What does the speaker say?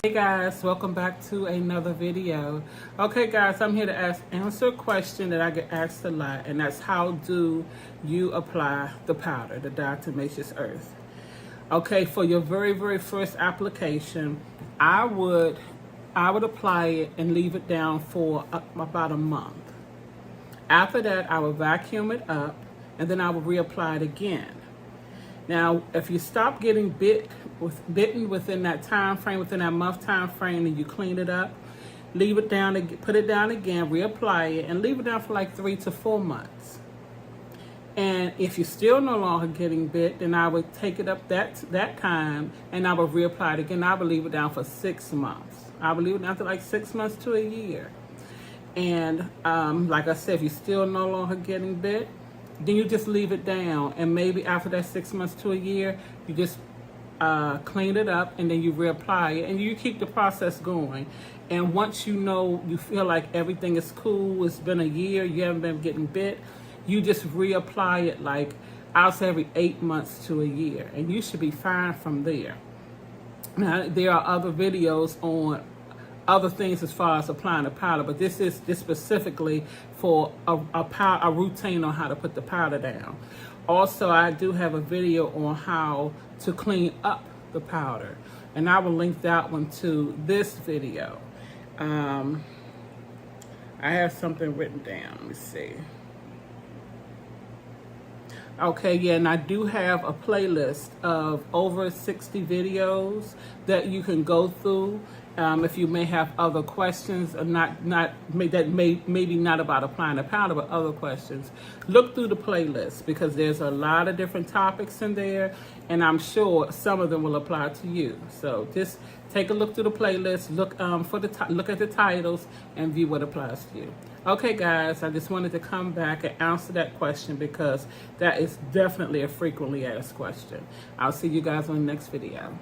Hey guys, welcome back to another video. Okay guys, I'm here to answer a question that I get asked a lot, and that's how do you apply the powder, the Diatomaceous earth. Okay, for your very first application, I would apply it and leave it down for about a month. After that, I would vacuum it up and then I would reapply it again. Now, if you stop getting bitten within that time frame, within that month time frame, and you clean it up, leave it down, put it down again, reapply it, and leave it down for like 3 to 4 months. And if you're still no longer getting bit, then I would take it up that time, and I would reapply it again. I would leave it down for 6 months. I would leave it down to like 6 months to a year. And like I said, if you're still no longer getting bit, then you just leave it down, and maybe after that 6 months to a year, you just clean it up and then you reapply it, and you keep the process going. And once you feel like everything is cool, it's been a year, you haven't been getting bit, you just reapply it like I'll say every 8 months to a year, and you should be fine from there. Now there are other videos on other things as far as applying the powder, but this specifically for a routine on how to put the powder down. Also, I do have a video on how to clean up the powder, and I will link that one to this video. I have something written down. Let me see. Okay, yeah, and I do have a playlist of over 60 videos that you can go through if you may have other questions, or maybe not about applying the powder, but other questions. Look through the playlist because there's a lot of different topics in there, and I'm sure some of them will apply to you. So just take a look through the playlist, look at the titles, and view what applies to you. Okay guys, I just wanted to come back and answer that question because that is definitely a frequently asked question. I'll see you guys on the next video.